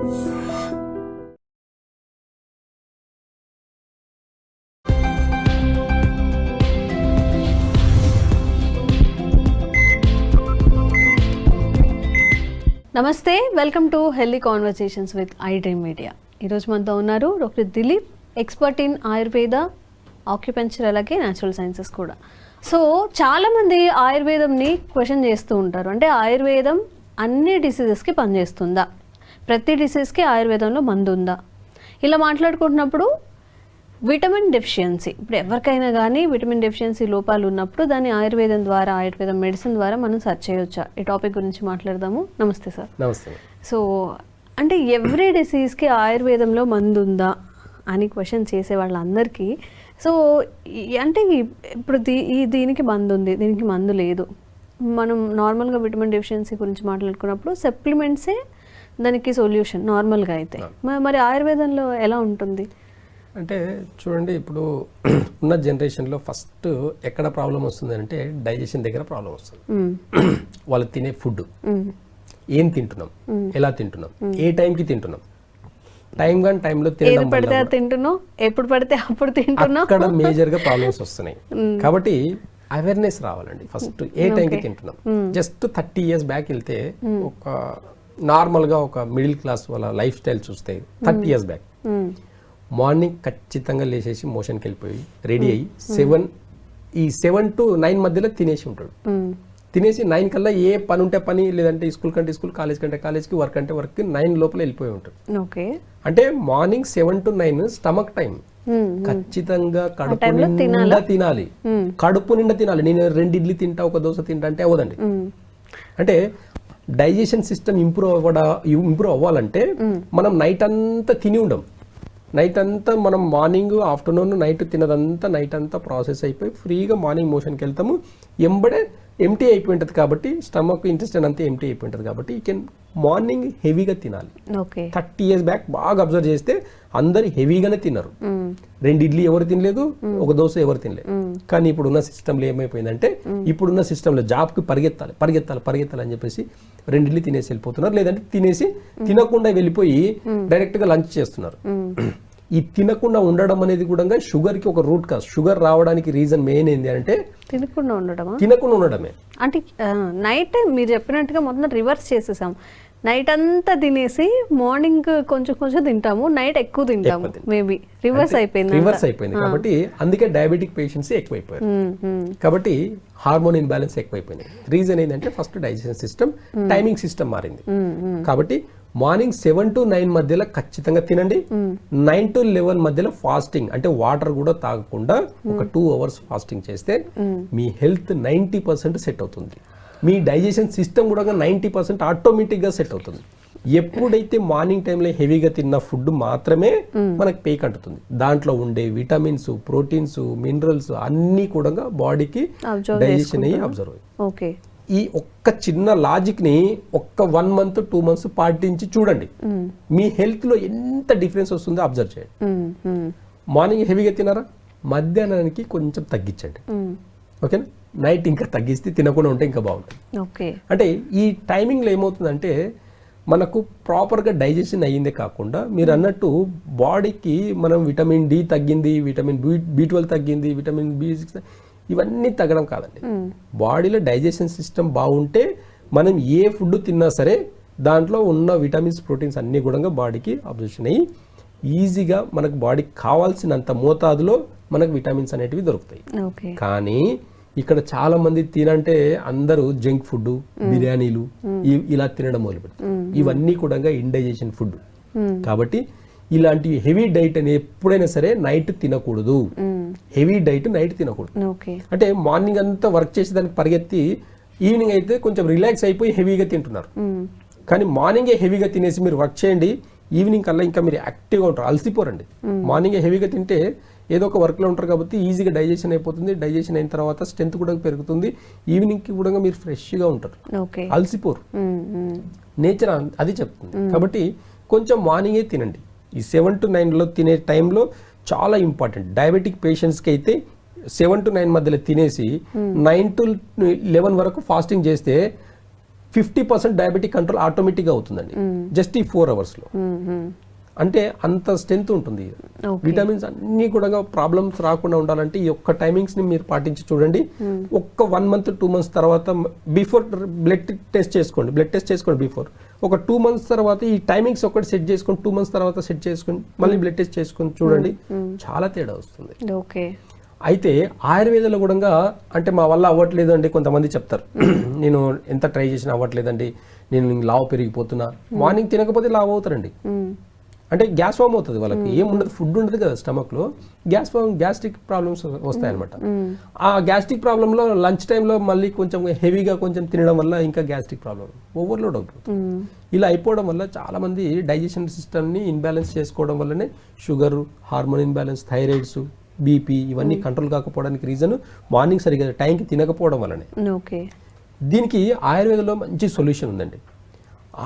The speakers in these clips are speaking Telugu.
నమస్తే, welcome to healthy conversations with I dream media. ఈరోజు మనతో ఉన్నారు doctor Dilip, expert in Ayurveda, acupuncture, అలాగే న్యాచురల్ సైన్సెస్ కూడా. సో చాలామంది ఆయుర్వేదంని క్వశ్చన్ చేస్తూ ఉంటారు. అంటే ఆయుర్వేదం అన్ని డిసీజెస్కి పనిచేస్తుందా, ప్రతి డిసీజ్కి ఆయుర్వేదంలో మందు ఉందా, ఇలా మాట్లాడుకుంటున్నప్పుడు విటమిన్ డెఫిషియన్సీ, ఇప్పుడు ఎవరికైనా కానీ విటమిన్ డెఫిషియన్సీ లోపాలు ఉన్నప్పుడు దాన్ని ఆయుర్వేదం ద్వారా, ఆయుర్వేదం మెడిసిన్ ద్వారా మనం సర్చ్ చేయవచ్చా? ఈ టాపిక్ గురించి మాట్లాడదాము. నమస్తే సార్. నమస్తే. సో అంటే ఎవ్రీ డిసీజ్కి ఆయుర్వేదంలో మందు ఉందా అని క్వశ్చన్ చేసే వాళ్ళందరికీ, సో అంటే ఇప్పుడు దీనికి మందు ఉంది, దీనికి మందు లేదు. మనం నార్మల్గా విటమిన్ డెఫిషియన్సీ గురించి మాట్లాడుకున్నప్పుడు సప్లిమెంట్సే దానికి సొల్యూషన్ నార్మల్గా అయితే. మరి ఆయుర్వేదంలో ఎలా ఉంటుంది అంటే చూడండి, ఇప్పుడు ఉన్న జనరేషన్లో ఫస్ట్ ఎక్కడ ప్రాబ్లం వస్తుంది అంటే డైజెషన్ దగ్గర ప్రాబ్లం వస్తుంది. వాళ్ళు తినే ఫుడ్, ఏం తింటున్నాం, ఎలా తింటున్నాం, ఏ టైంకి తింటున్నాం, టైం కానీ టైంలో తింటున్నాం, ఎప్పుడు పడితే అప్పుడు తింటున్నాం, అక్కడ మేజర్గా ప్రాబ్లమ్స్ వస్తున్నాయి. కాబట్టి అవేర్నెస్ రావాలండి. ఫస్ట్ ఏ టైంకి తింటున్నాం. జస్ట్ 30 years బ్యాక్ వెళ్తే ఒక నార్మల్గా ఒక మిడిల్ క్లాస్ వాళ్ళ లైఫ్ స్టైల్ చూస్తే 30 years బ్యాక్ మార్నింగ్ ఖచ్చితంగా లేచేసి మోషన్కి వెళ్ళిపోయి రెడీ అయ్యి 7 to 9 మధ్యలో తినేసి ఉంటాడు. తినేసి 9 కల్లా ఏ పని ఉంటే పని, లేదంటే స్కూల్ కంటే స్కూల్, కాలేజ్ కంటే కాలేజ్కి, వర్క్ అంటే వర్క్, 9 లోపల వెళ్ళిపోయి ఉంటాడు. అంటే మార్నింగ్ 7 to 9 స్టమక్ టైం. ఖచ్చితంగా కడుపు నిండా తినాలి. కడుపు నిండా తినాలి. నేను 2 ఇడ్లీ తింటా, ఒక దోశ తింటా అంటే అవ్వదండి. అంటే డైజెషన్ సిస్టమ్ ఇంప్రూవ్ అవ్వాలంటే మనం నైట్ అంతా తిని ఉండం. నైట్ అంతా మనం మార్నింగ్, ఆఫ్టర్నూన్, నైట్ తినదంతా నైట్ అంతా ప్రాసెస్ అయిపోయి ఫ్రీగా మార్నింగ్ మోషన్కి వెళ్తాము. ఎంబడే ఎంటీ అయిపోయి ఉంటుంది కాబట్టి, స్టమక్, ఇంటెస్టైన్ అంతా ఎంటీ అయిపోయి ఉంటుంది కాబట్టి ఈ కెన్ మార్నింగ్ హెవీగా తినాలి. 30 years బ్యాక్ బాగా అబ్జర్వ్ చేస్తే అందరు హెవీగానే తిన్నారు. 2 ఇడ్లీ ఎవరు తినలేదు, ఒక దోశ ఎవరు తినలేదు. కానీ ఇప్పుడున్న సిస్టంలో ఏమైపోయిందంటే, ఇప్పుడున్న సిస్టంలో జాబ్కి పరిగెత్తాలి అని చెప్పేసి 2 ఇడ్లీ తినేసి వెళ్ళిపోతున్నారు. లేదంటే తినేసి తినకుండా వెళ్ళిపోయి డైరెక్ట్గా లంచ్ చేస్తున్నారు. ఈ తినకుండా ఉండడం అనేది కూడా షుగర్కి ఒక రూట్ కాజ్. షుగర్ రావడానికి రీజన్ మెయిన్ ఏంటి అంటే తినకుండా ఉండడమే. అంటే నైట్ మీరు చెప్పినట్టుగా మొత్తం రివర్స్ చేసేసాం. నైట్ అంతా తినేసి మార్నింగ్ కొంచెం తింటాము, నైట్ ఎక్కువ తింటాము. మేబీ రివర్స్ అయిపోయింది. కాబట్టి అందుకే డయాబెటిక్ పేషెంట్స్ ఎక్కువైపోయారు. కాబట్టి హార్మోన్ ఇన్బ్యాలెన్స్ ఎక్కువైపోయింది. రీజన్ ఏంటంటే first digestion system, timing system మారింది. కాబట్టి మార్నింగ్ 7 to 9 మధ్యలో ఖచ్చితంగా తినండి. 9 to 11 మధ్యలో ఫాస్టింగ్, అంటే వాటర్ కూడా తాగకుండా ఒక 2 hours ఫాస్టింగ్ చేస్తే మీ హెల్త్ 90% సెట్ అవుతుంది. మీ డైజెషన్ సిస్టమ్ కూడా 90% ఆటోమేటిక్గా సెట్ అవుతుంది. ఎప్పుడైతే మార్నింగ్ టైంలో హెవీగా తిన్న ఫుడ్ మాత్రమే మనకు పేక్ అంటుతుంది. దాంట్లో ఉండే విటమిన్స్, ప్రోటీన్స్, మినరల్స్ అన్నీ కూడా బాడీకి డైజెషన్ అయ్యి అబ్జర్వ్ అయ్యి. ఈ ఒక్క చిన్న లాజిక్ ని ఒక్క 1 month 2 months పాటించి చూడండి, మీ హెల్త్ లో ఎంత డిఫరెన్స్ వస్తుందో అబ్జర్వ్ చేయండి. మార్నింగ్ హెవీగా తినారా, మధ్యాహ్నానికి కొంచెం తగ్గించండి. ఓకేనా? నైట్ ఇంకా తగ్గిస్తే తినకుండా ఉంటే ఇంకా బాగుంటుంది. అంటే ఈ టైమింగ్ లో ఏమవుతుందంటే మనకు ప్రాపర్గా డైజెషన్ అయ్యిందే కాకుండా, మీరు అన్నట్టు బాడీకి మనం విటమిన్ డి తగ్గింది, విటమిన్ B12 తగ్గింది, విటమిన్ B6 ఇవన్నీ తగ్గడం కాదండి. బాడీలో డైజెషన్ సిస్టమ్ బాగుంటే మనం ఏ ఫుడ్ తిన్నా సరే దాంట్లో ఉన్న విటమిన్స్, ప్రోటీన్స్ అన్ని కూడా బాడీకి అబ్జర్షన్ అయ్యి ఈజీగా మనకు బాడీకి కావాల్సినంత మోతాదులో మనకు విటమిన్స్ అనేటివి దొరుకుతాయి. కానీ ఇక్కడ చాలా మంది తినంటే అందరూ జంక్ ఫుడ్, బిర్యానీలు ఇలా తినడం మొదలుపెడతారు. ఇవన్నీ కూడా ఇండైజెషన్ ఫుడ్. కాబట్టి ఇలాంటి హెవీ డైట్ అని ఎప్పుడైనా సరే నైట్ తినకూడదు. హెవీ డైట్ నైట్ తినకూడదు. అంటే మార్నింగ్ అంతా వర్క్ చేసి దానికి పరిగెత్తి ఈవినింగ్ అయితే కొంచెం రిలాక్స్ అయిపోయి హెవీగా తింటున్నారు. కానీ మార్నింగే హెవీగా తినేసి మీరు వర్క్ చేయండి, ఈవినింగ్ కల్లా ఇంకా మీరు యాక్టివ్గా ఉంటారు, అలసిపోరండి. మార్నింగే హెవీగా తింటే ఏదో ఒక వర్క్లో ఉంటారు కాబట్టి ఈజీగా డైజెషన్ అయిపోతుంది. డైజెషన్ అయిన తర్వాత స్ట్రెంత్ కూడా పెరుగుతుంది. ఈవినింగ్కి కూడా మీరు ఫ్రెష్గా ఉంటారు, అలసిపోరు. నేచర్ అది చెప్తుంది. కాబట్టి కొంచెం మార్నింగే తినండి. ఈ 7 to 9 తినే టైంలో చాలా ఇంపార్టెంట్. డయాబెటిక్ పేషెంట్స్కి అయితే 7 to 9 మధ్యలో తినేసి 9 to 11 వరకు ఫాస్టింగ్ చేస్తే 50% డయాబెటిక్ కంట్రోల్ ఆటోమేటిక్గా అవుతుందండి జస్ట్ ఈ 4 అవర్స్లో. అంటే అంత స్ట్రెంత్ ఉంటుంది. విటమిన్స్ అన్ని కూడా ప్రాబ్లమ్స్ రాకుండా ఉండాలంటే ఈ ఒక్క టైమింగ్స్ని మీరు పాటించి చూడండి. ఒక్క 1 month 2 months తర్వాత బిఫోర్ బ్లడ్ టెస్ట్ చేసుకోండి బిఫోర్. ఒక 2 months తర్వాత ఈ టైమింగ్స్ ఒకటి సెట్ చేసుకొని 2 months తర్వాత సెట్ చేసుకొని మళ్ళీ బ్లడ్ టెస్ట్ చేసుకొని చూడండి, చాలా తేడా వస్తుంది. ఓకే. అయితే ఆయుర్వేదంలో కూడా అంటే మా వల్ల అవ్వట్లేదు అండి కొంతమంది చెప్తారు, నేను ఎంత ట్రై చేసినా అవ్వట్లేదండి, నేను లావు పెరిగిపోతున్నా. మార్నింగ్ తినకపోతే లావు అవుతారండి. అంటే గ్యాస్ ఫామ్ అవుతుంది వాళ్ళకి, ఏముండదు, ఫుడ్ ఉండదు కదా స్టమక్లో, గ్యాస్ట్రిక్ ప్రాబ్లమ్స్ వస్తాయన్నమాట. ఆ గ్యాస్ట్రిక్ ప్రాబ్లంలో లంచ్ టైంలో మళ్ళీ కొంచెం హెవీగా కొంచెం తినడం వల్ల ఇంకా గ్యాస్ట్రిక్ ప్రాబ్లం ఓవర్లోడ్ అవుతుంది. ఇలా అయిపోవడం వల్ల చాలా మంది డైజెషన్ సిస్టమ్ని ఇన్బ్యాలెన్స్ చేసుకోవడం వల్లనే sugar, hormone imbalance, thyroids, BP ఇవన్నీ కంట్రోల్ కాకపోవడానికి రీజన్ మార్నింగ్ సరిగ్గా టైంకి తినకపోవడం వల్లనే. ఓకే. దీనికి ఆయుర్వేదంలో మంచి సొల్యూషన్ ఉందండి.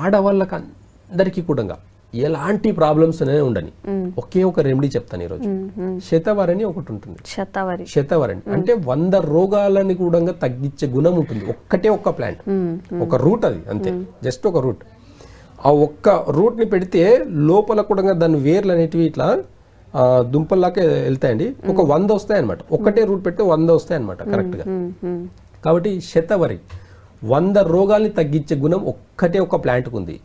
ఆడవాళ్ళకి అందరికీ కూడా ఎలాంటి ప్రాబ్లమ్స్ అనే ఉండని ఒకే ఒక రెమెడీ చెప్తాను ఈరోజు. శతవరి అని ఒకటి ఉంటుంది. శతవరి అంటే 100 రోగాలని కూడా తగ్గించే గుణం ఉంటుంది. ఒక్కటే ఒక్క ప్లాంట్, ఒక రూట్, అది అంతే, జస్ట్ ఒక రూట్. ఆ ఒక్క రూట్ ని పెడితే లోపల కూడా దాని వేర్లు అనేటివి ఇట్లా దుంపల్లాకే వెళ్తాయండి. ఒక 100 వస్తాయి అనమాట. ఒక్కటే రూట్ పెడితే 100 వస్తాయి అనమాట కరెక్ట్ గా. కాబట్టి శతవరి 100 రోగాల్ని తగ్గించే గుణం ఒక్కటే ఒక ప్లాంట్ ఉంది.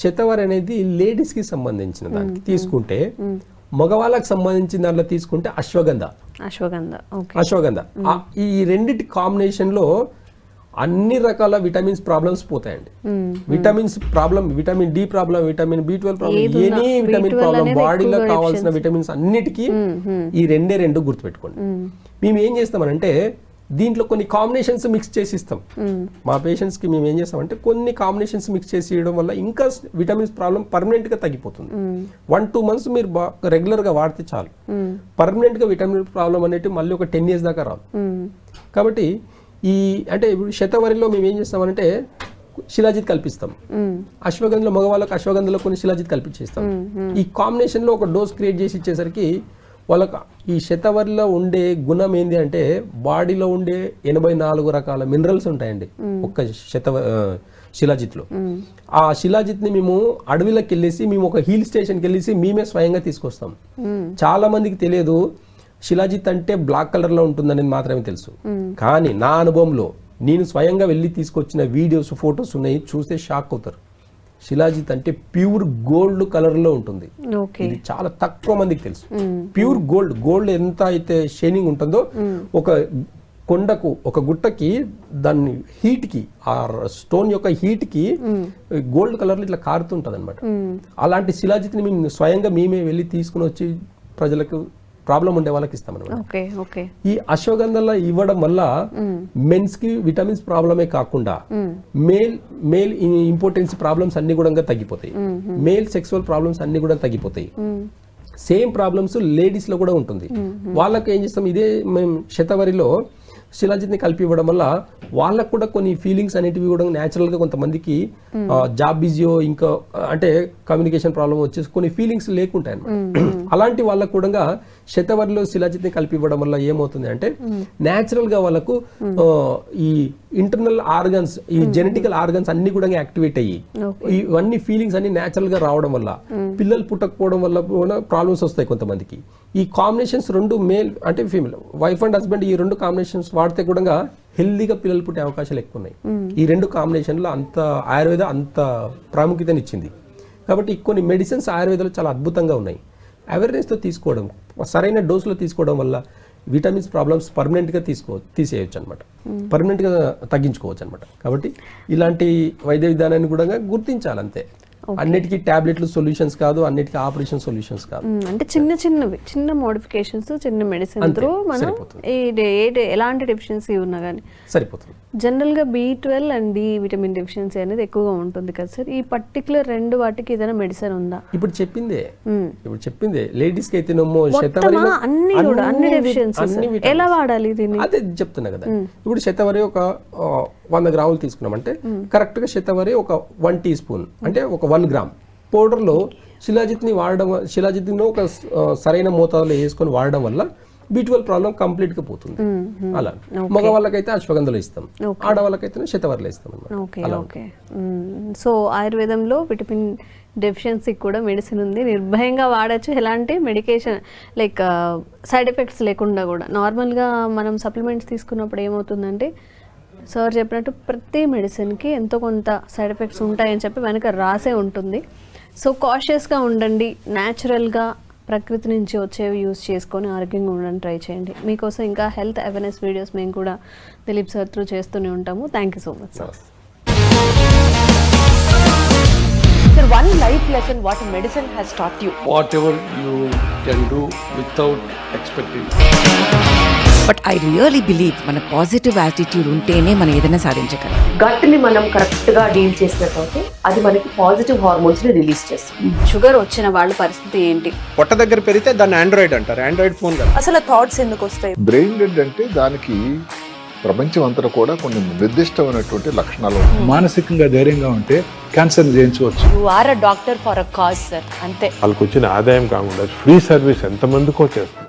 శతవరి అనేది లేడీస్ కి సంబంధించిన దానికి తీసుకుంటే, మగవాళ్ళకి సంబంధించిన దాంట్లో తీసుకుంటే అశ్వగంధ. ఈ రెండిటి కాంబినేషన్ లో అన్ని రకాల విటమిన్స్ ప్రాబ్లమ్స్ పోతాయండి. Vitamins problem, vitamin D problem, vitamin B12 problem, any vitamin problem, బాడీలో కావాల్సిన విటమిన్స్ అన్నిటికీ ఈ రెండు గుర్తుపెట్టుకోండి. మేము ఏం చేస్తామనంటే దీంట్లో కొన్ని కాంబినేషన్స్ మిక్స్ చేసి ఇస్తాం మా పేషెంట్స్ కి. మేము ఏం చేస్తామంటే కొన్ని కాంబినేషన్స్ మిక్స్ చేసి ఇవ్వడం వల్ల ఇంకా విటమిన్స్ ప్రాబ్లం పర్మనెంట్ గా తగ్గిపోతుంది. 1-2 months మీరు రెగ్యులర్ గా వాడితే చాలు, పర్మనెంట్ గా విటమిన్ ప్రాబ్లం అనేది మళ్ళీ ఒక 10 years దాకా రాదు. కాబట్టి అంటే ఇప్పుడు శతవరిలో మేము ఏం చేస్తామంటే శిలాజిత్ కల్పిస్తాం. అశ్వగంధలో మగవాళ్ళకి అశ్వగంధలో కొన్ని శిలాజిత్ కల్పించేస్తాం. ఈ కాంబినేషన్ లో ఒక డోస్ క్రియేట్ చేసి ఇచ్చేసరికి వాళ్ళకి ఈ శతవరిలో ఉండే గుణం ఏంటి అంటే బాడీలో ఉండే 84 రకాల మినరల్స్ ఉంటాయండి ఒక్క శిలాజిత్లో. ఆ శిలాజిత్ని మేము అడవిలోకి వెళ్ళేసి మేము ఒక హిల్ స్టేషన్కి వెళ్ళేసి మేమే స్వయంగా తీసుకొస్తాం. చాలా మందికి తెలియదు శిలాజిత్ అంటే బ్లాక్ కలర్ లో ఉంటుందని మాత్రమే తెలుసు. కానీ నా అనుభవంలో నేను స్వయంగా వెళ్ళి తీసుకొచ్చిన వీడియోస్, ఫొటోస్ ఉన్నాయి, చూస్తే షాక్ అవుతారు. శిలాజిత్ అంటే ప్యూర్ గోల్డ్ కలర్ లో ఉంటుంది. ఇది చాలా తక్కువ మందికి తెలుసు. ప్యూర్ గోల్డ్ ఎంత అయితే షైనింగ్ ఉంటుందో, ఒక కొండకు, ఒక గుట్టకి దాన్ని హీట్ కి, ఆ స్టోన్ యొక్క హీట్ కి గోల్డ్ కలర్ లో ఇట్లా కారుతుంటది అనమాట. అలాంటి శిలాజిత్ ని మేము స్వయంగా మేమే వెళ్ళి తీసుకుని వచ్చి ప్రజలకు, ప్రాబ్లం ఉండే వాళ్ళకి ఇస్తామన్నమాట. ఈ అశ్వగంధలో ఇవ్వడం వల్ల మెన్స్ కి విటమిన్స్ ప్రాబ్లమే కాకుండా మేల్ ఇంపార్టెన్స్ ప్రాబ్లమ్స్ అన్ని కూడా తగ్గిపోతాయి. మేల్ సెక్సువల్ ప్రాబ్లమ్స్ అన్ని కూడా తగ్గిపోతాయి. సేమ్ ప్రాబ్లమ్స్ లేడీస్ లో కూడా ఉంటుంది. వాళ్ళకి ఏం చేస్తాం, ఇదే మేము శతవరిలో శిలాజిత్ ని కలిపి ఇవ్వడం వల్ల వాళ్ళకు కూడా కొన్ని ఫీలింగ్స్ అనేటివి కూడా న్యాచురల్ గా కొంతమందికి జాబ్ బిజీయో ఇంకా అంటే కమ్యూనికేషన్ ప్రాబ్లం వచ్చేసి కొన్ని ఫీలింగ్స్ లేకుంటాయి అన్నమాట. అలాంటి వాళ్ళకు కూడా శతవరిలో శిలాజిత్ ని కలిపి ఇవ్వడం వల్ల ఏమవుతుంది అంటే న్యాచురల్ గా వాళ్ళకు ఈ ఇంటర్నల్ ఆర్గన్స్, ఈ జెనెటికల్ ఆర్గన్స్ అన్ని కూడా యాక్టివేట్ అయ్యి ఇవన్నీ ఫీలింగ్స్ అన్ని న్యాచురల్ గా రావడం వల్ల, పిల్లలు పుట్టకపోవడం వల్ల కూడా ప్రాబ్లమ్స్ వస్తాయి కొంతమందికి. ఈ కాంబినేషన్స్ రెండు, మేల్ అంటే ఫీమేల్, వైఫ్ అండ్ హస్బెండ్, ఈ రెండు కాంబినేషన్స్ వాడితే కూడా హెల్దీగా పిల్లలు పుట్టే అవకాశాలు ఎక్కువ ఉన్నాయి. ఈ రెండు కాంబినేషన్లో అంత ఆయుర్వేద అంత ప్రాముఖ్యతనిచ్చింది. కాబట్టి కొన్ని మెడిసిన్స్ ఆయుర్వేదంలో చాలా అద్భుతంగా ఉన్నాయి. అవేర్నెస్తో తీసుకోవడం, సరైన డోసులో తీసుకోవడం వల్ల విటమిన్స్ ప్రాబ్లమ్స్ పర్మనెంట్గా తీసేయచ్చు అనమాట, పర్మనెంట్గా తగ్గించుకోవచ్చు అనమాట. కాబట్టి ఇలాంటి వైద్య విధానాన్ని కూడా గుర్తించాలి అంతే. అన్నిటికీ టాబ్లెట్లు సొల్యూషన్స్ కాదు, అన్నిటికీ ఆపరేషన్ సొల్యూషన్స్ కాదు. అంటే చిన్న మోడిఫికేషన్స్, చిన్న మెడిసిన్ త్రూ మనం ఎలాంటి డెఫిషియన్సీ ఉన్నా కానీ సరిపోతుంది. జనరల్ గా B12 and D vitamin deficiency అనేది ఎక్కువగా ఉంటుంది కదా సార్. ఈ పర్టికులర్ రెండు వాటికి ఏదైనా మెడిసిన్ ఉందా? ఇప్పుడు చెప్పిందే లేడీస్ కి అయితే అన్ని డెఫిషియన్సీస్ ఎలా వాడాలి దీన్ని అదే చెప్తున్నా కదా. ఇప్పుడు శతవరి ఒక 100 గ్రాములు తీసుకున్నామంటే కరెక్ట్ గా శతవరి ఒక 1 teaspoon అంటే ఒక 1 gram పౌడర్ లో శిలాజిత్ ని ఒక సరైన మోతాదులో వేసుకొని వాడడం వల్ల B12 ప్రాబ్లం కంప్లీట్ గా పోతుంది. అలా మగ వాళ్ళకైతే అశ్వగంధలు ఇస్తాం, ఆడవాళ్ళకైతే శతవర్లు ఇస్తాం అన్నమాట. Okay okay. సో ఆయుర్వేదంలో విటమిన్ డెఫిషియన్సీ కూడా మెడిసిన్ ఉంది, నిర్భయంగా వాడచ్చు. ఎలాంటి మెడికేషన్ లైక్ సైడ్ ఎఫెక్ట్స్ లేకుండా కూడా. నార్మల్గా మనం సప్లిమెంట్స్ తీసుకున్నప్పుడు ఏమవుతుందంటే సార్ చెప్పినట్టు ప్రతి మెడిసిన్కి ఎంతో కొంత సైడ్ ఎఫెక్ట్స్ ఉంటాయని చెప్పి వెనక రాసే ఉంటుంది. సో కాషియస్గా ఉండండి, న్యాచురల్గా ప్రకృతి నుంచి వచ్చేవి యూస్ చేసుకొని ఆరోగ్యంగా ఉండడానికి ట్రై చేయండి. మీకోసం ఇంకా హెల్త్ అవేర్నెస్ వీడియోస్ మేము కూడా దిలీప్ సార్ త్రూ చేస్తూనే ఉంటాము. Thank you so much sir. Sir, one life lesson what medicine has taught you. Whatever you can do without expecting. But I really believe మన పాజిటివ్ యాటిట్యూడ్ ఉంటేనే మనం ఏదైనా సాధించగలం. గట్ ని మనం కరెక్ట్ గా డీల్ చేసినట్లయితే అది మనకి పాజిటివ్ హార్మోన్స్ ని రిలీజ్ చేస్తుంది. షుగర్ వచ్చిన వాళ్ళ పరిస్థితి ఏంటి? పొట్ట దగ్గర పెరిగితే దాన్ని ఆండ్రాయిడ్ అంటారు, ఆండ్రాయిడ్ ఫోన్ కదా. అసలు థాట్స్ ఎందుకు వస్తాయి? బ్రెయిన్ డెడ్ అంటే దానికి ప్రపంచం అంతా కూడా కొన్ని నిర్దిష్టమైనటువంటి లక్షణాలు ఉంటాయి. మానసికంగా ధైర్యంగా ఉంటే క్యాన్సర్ జయించవచ్చు. You are a doctor for a cause sir, అంతే. వాళ్ళకి వచ్చిన ఆదాయం కాకుండా ఫ్రీ సర్వీస్ ఎంతమందికో చేస్తుంది.